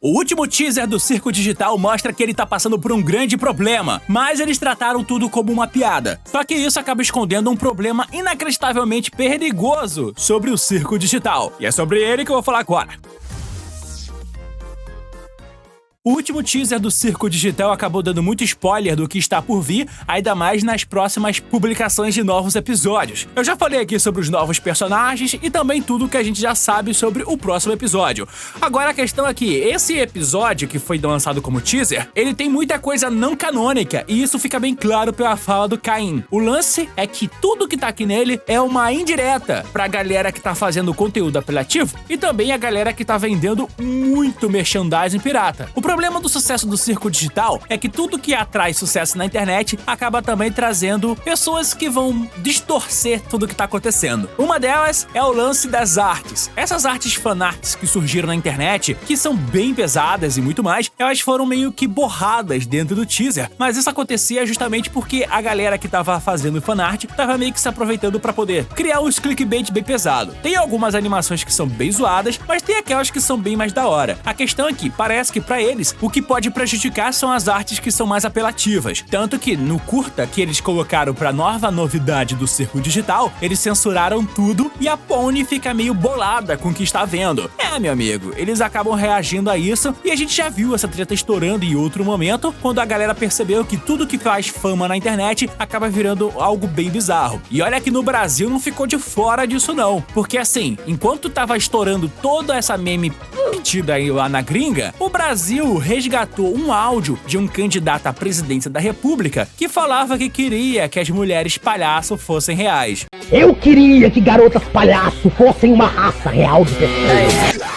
O último teaser do Circo Digital mostra que ele tá passando por um grande problema, mas eles trataram tudo como uma piada. Só que isso acaba escondendo um problema inacreditavelmente perigoso sobre o Circo Digital. E é sobre ele que eu vou falar agora. O último teaser do Circo Digital acabou dando muito spoiler do que está por vir, ainda mais nas próximas publicações de novos episódios. Eu já falei aqui sobre os novos personagens e também tudo que a gente já sabe sobre o próximo episódio. Agora a questão é que esse episódio que foi lançado como teaser, ele tem muita coisa não canônica e isso fica bem claro pela fala do Caim. O lance é que tudo que tá aqui nele é uma indireta pra galera que tá fazendo conteúdo apelativo e também a galera que tá vendendo muito merchandising pirata. O problema do sucesso do Circo Digital é que tudo que atrai sucesso na internet acaba também trazendo pessoas que vão distorcer tudo que tá acontecendo. Uma delas é o lance das artes. Essas artes fanarts que surgiram na internet, que são bem pesadas e muito mais, elas foram meio que borradas dentro do teaser, mas isso acontecia justamente porque a galera que tava fazendo fanart tava meio que se aproveitando pra poder criar uns clickbait bem pesado. Tem algumas animações que são bem zoadas, mas tem aquelas que são bem mais da hora. A questão é que parece que pra eles o que pode prejudicar são as artes que são mais apelativas. Tanto que no curta que eles colocaram pra nova novidade do Circo Digital, eles censuraram tudo e a Pony fica meio bolada com o que está vendo. Meu amigo, eles acabam reagindo a isso e a gente já viu essa treta estourando em outro momento, quando a galera percebeu que tudo que faz fama na internet acaba virando algo bem bizarro. E olha que no Brasil não ficou de fora disso não, porque assim, enquanto tava estourando toda essa meme metida aí lá na gringa, o Brasil resgatou um áudio de um candidato à presidência da República que falava que queria que as mulheres palhaço fossem reais. Eu queria que garotas palhaço fossem uma raça real de pessoas.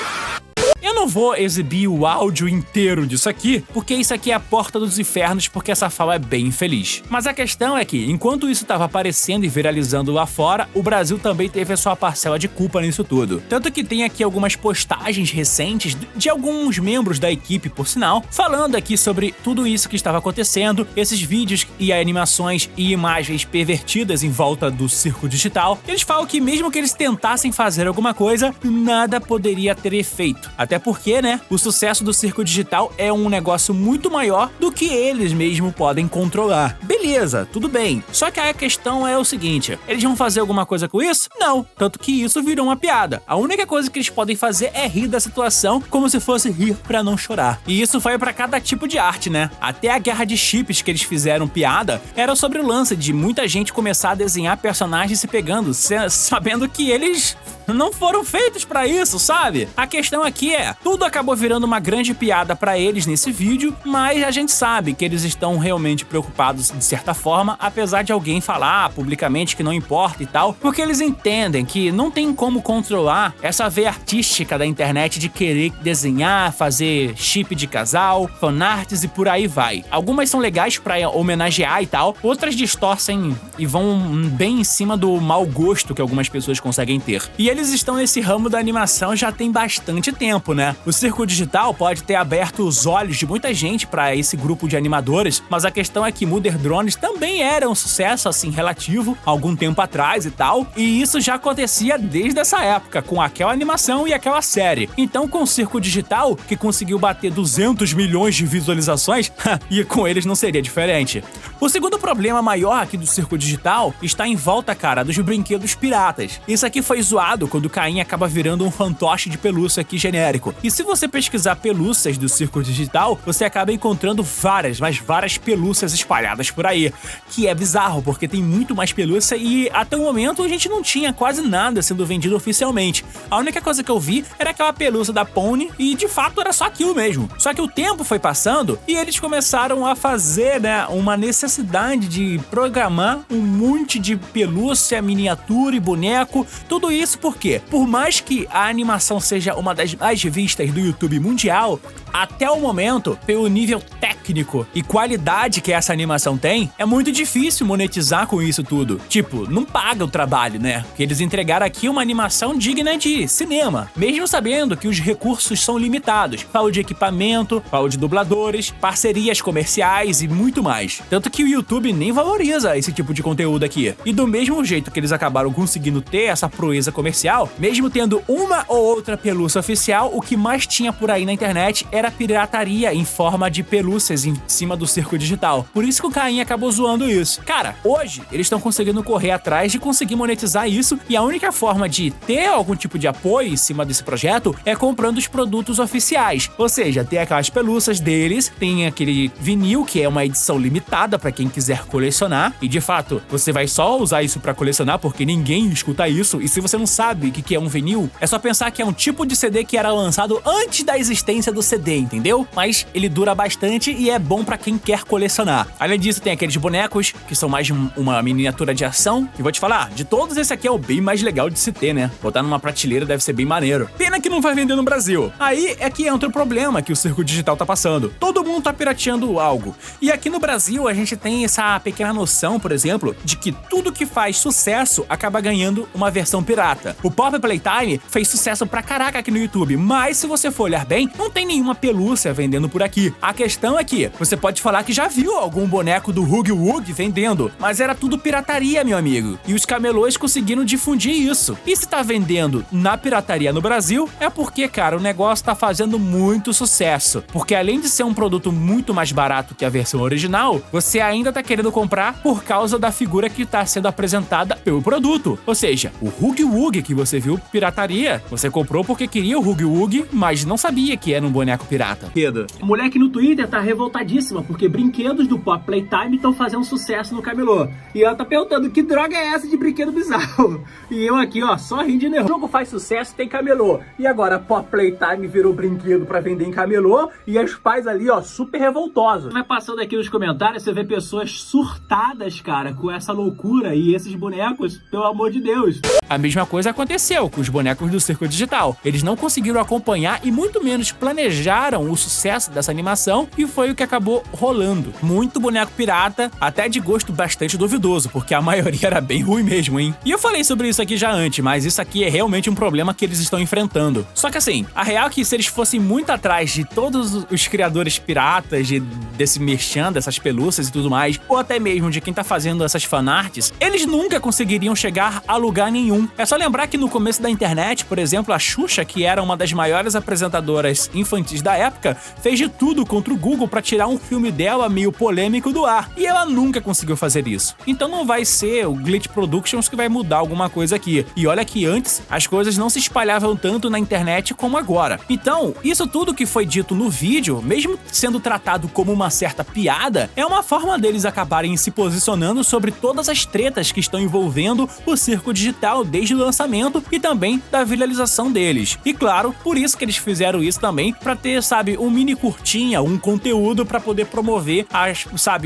Eu não vou exibir o áudio inteiro disso aqui, porque isso aqui é a porta dos infernos, porque essa fala é bem infeliz. Mas a questão é que, enquanto isso estava aparecendo e viralizando lá fora, o Brasil também teve a sua parcela de culpa nisso tudo. Tanto que tem aqui algumas postagens recentes de alguns membros da equipe, por sinal, falando aqui sobre tudo isso que estava acontecendo, esses vídeos e animações e imagens pervertidas em volta do Circo Digital. Eles falam que mesmo que eles tentassem fazer alguma coisa, nada poderia ter efeito. Até porque, né, o sucesso do Circo Digital é um negócio muito maior do que eles mesmo podem controlar. Beleza, tudo bem. Só que a questão é o seguinte, eles vão fazer alguma coisa com isso? Não. Tanto que isso virou uma piada. A única coisa que eles podem fazer é rir da situação como se fosse rir pra não chorar. E isso foi pra cada tipo de arte, né? Até a guerra de chips que eles fizeram piada era sobre o lance de muita gente começar a desenhar personagens se pegando, sabendo que eles não foram feitos pra isso, sabe? A questão aqui é, tudo acabou virando uma grande piada pra eles nesse vídeo, mas a gente sabe que eles estão realmente preocupados de certa forma, apesar de alguém falar publicamente que não importa e tal, porque eles entendem que não tem como controlar essa veia artística da internet de querer desenhar, fazer chip de casal, fanarts e por aí vai. Algumas são legais pra homenagear e tal, outras distorcem e vão bem em cima do mau gosto que algumas pessoas conseguem ter. E eles estão nesse ramo da animação já tem bastante tempo, né? O Circo Digital pode ter aberto os olhos de muita gente pra esse grupo de animadores, mas a questão é que Mother Drones também era um sucesso, assim, relativo, algum tempo atrás e tal, e isso já acontecia desde essa época, com aquela animação e aquela série. Então, com o Circo Digital, que conseguiu bater 200 milhões de visualizações, e com eles não seria diferente. O segundo problema maior aqui do Circo Digital está em volta, cara, dos brinquedos piratas. Isso aqui foi zoado quando o Caim acaba virando um fantoche de pelúcia aqui genérico. E se você pesquisar pelúcias do Circo Digital, você acaba encontrando várias, mas várias pelúcias espalhadas por aí. Que é bizarro, porque tem muito mais pelúcia e até o momento a gente não tinha quase nada sendo vendido oficialmente. A única coisa que eu vi era aquela pelúcia da Pony e de fato era só aquilo mesmo. Só que o tempo foi passando e eles começaram a fazer, né, uma necessidade de programar um monte de pelúcia, miniatura e boneco. Tudo isso porque, por mais que a animação seja uma das mais vistas do YouTube mundial, até o momento, pelo nível técnico técnico e qualidade que essa animação tem, é muito difícil monetizar com isso tudo. Tipo, não paga o trabalho, né? Porque eles entregaram aqui uma animação digna de cinema, mesmo sabendo que os recursos são limitados. Falo de equipamento, falo de dubladores, parcerias comerciais e muito mais. Tanto que o YouTube nem valoriza esse tipo de conteúdo aqui. E do mesmo jeito que eles acabaram conseguindo ter essa proeza comercial, mesmo tendo uma ou outra pelúcia oficial, o que mais tinha por aí na internet era pirataria em forma de pelúcias em cima do Circo Digital. Por isso que o Caim acabou zoando isso. Cara, hoje eles estão conseguindo correr atrás de conseguir monetizar isso, e a única forma de ter algum tipo de apoio em cima desse projeto é comprando os produtos oficiais. Ou seja, tem aquelas pelúcias deles, tem aquele vinil que é uma edição limitada para quem quiser colecionar, e de fato, você vai só usar isso para colecionar porque ninguém escuta isso, e se você não sabe o que é um vinil, é só pensar que é um tipo de CD que era lançado antes da existência do CD, entendeu? Mas ele dura bastante e é bom para quem quer colecionar. Além disso, tem aqueles bonecos que são mais uma miniatura de ação, e vou te falar, de todos esse aqui é o bem mais legal de se ter, né? Botar numa prateleira deve ser bem maneiro. Pena que não vai vender no Brasil. Aí é que entra o problema que o Circo Digital tá passando. Todo mundo tá pirateando algo. E aqui no Brasil a gente tem essa pequena noção, por exemplo, de que tudo que faz sucesso acaba ganhando uma versão pirata. O Pop Playtime fez sucesso pra caraca aqui no YouTube, mas se você for olhar bem, não tem nenhuma pelúcia vendendo por aqui. A questão é que você pode falar que já viu algum boneco do Huggy Wuggy vendendo, mas era tudo pirataria, meu amigo. E os camelôs conseguiram difundir isso. E se tá vendendo na pirataria no Brasil, é porque, cara, o negócio tá fazendo muito sucesso. Porque além de ser um produto muito mais barato que a versão original, você ainda tá querendo comprar por causa da figura que tá sendo apresentada pelo produto. Ou seja, o Huggy Wuggy que você viu pirataria, você comprou porque queria o Huggy Wuggy, mas não sabia que era um boneco pirata. Pedro, a mulher aqui no Twitter tá revoltadíssima porque brinquedos do Pop Playtime estão fazendo sucesso no camelô. E ela tá perguntando que droga é essa de brinquedo bizarro. E eu aqui, ó, só rindo de nervoso. O jogo faz sucesso, tem camelô. E agora Pop Playtime virou brinquedo pra vender em camelô e os pais ali, ó, super revoltosos. Vai passando aqui nos comentários, você vê pessoas surtadas, cara, com essa loucura e esses bonecos, pelo amor de Deus. A mesma coisa aconteceu com os bonecos do Circo Digital. Eles não conseguiram acompanhar e muito menos planejaram o sucesso dessa animação, e foi o que acabou rolando. Muito boneco pirata, até de gosto bastante duvidoso, porque a maioria era bem ruim mesmo, hein? E eu falei sobre isso aqui já antes, mas isso aqui é realmente um problema que eles estão enfrentando. Só que assim, a real é que se eles fossem muito atrás de todos os criadores piratas, desse merchan, dessas pelúcias e tudo mais, ou até mesmo de quem tá fazendo essas fanarts, eles nunca conseguiriam chegar a lugar nenhum. É só lembrar que no começo da internet, por exemplo, a Xuxa, que era uma das maiores apresentadoras infantis da época, fez de tudo contra o Google pra tirar um filme dela meio polêmico do ar, e ela nunca conseguiu fazer isso. Então não vai ser o Glitch Productions que vai mudar alguma coisa aqui. E olha que antes as coisas não se espalhavam tanto na internet como agora. Então, isso tudo que foi dito no vídeo, mesmo sendo tratado como uma certa piada, é uma forma deles acabarem se posicionando sobre todas as tretas que estão envolvendo o Circo Digital desde o lançamento e também da viralização deles. E claro, por isso que eles fizeram isso também, pra ter, sabe, um mini curtinha, um conteúdo pra poder promover,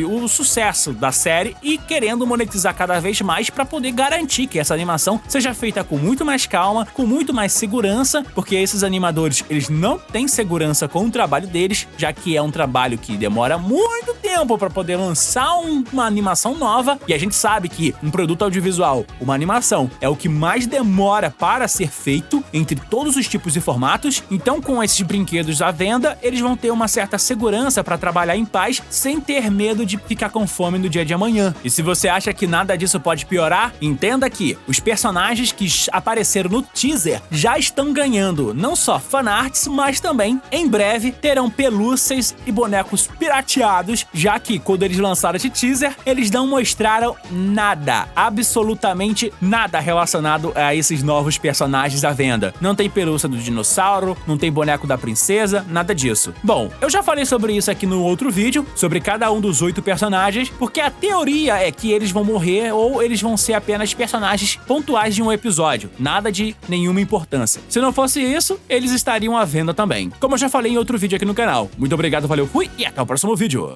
o sucesso da série e querendo monetizar cada vez mais pra poder garantir que essa animação seja feita com muito mais calma, com muito mais segurança, porque esses animadores, eles não têm segurança com o trabalho deles, já que é um trabalho que demora muito tempo pra poder lançar uma animação nova, e a gente sabe que um produto audiovisual, uma animação, é o que mais demora para ser feito entre todos os tipos de formatos. Então, com esses brinquedos à venda, eles vão ter uma certa segurança para trabalhar em paz, sem ter medo de ficar com fome no dia de amanhã. E se você acha que nada disso pode piorar, entenda que os personagens que apareceram no teaser já estão ganhando não só fanarts, mas também, em breve, terão pelúcias e bonecos pirateados, já que quando eles lançaram esse teaser, eles não mostraram nada, absolutamente nada relacionado a esses novos personagens à venda. Não tem pelúcia do dinossauro, não tem boneco da princesa, nada disso. Bom, eu já falei sobre isso aqui no outro vídeo, sobre cada um dos 8 personagens, porque a teoria é que eles vão morrer ou eles vão ser apenas personagens pontuais de um episódio, nada de nenhuma importância. Se não fosse isso, eles estariam à venda também, como eu já falei em outro vídeo aqui no canal. Muito obrigado, valeu, fui e até o próximo vídeo.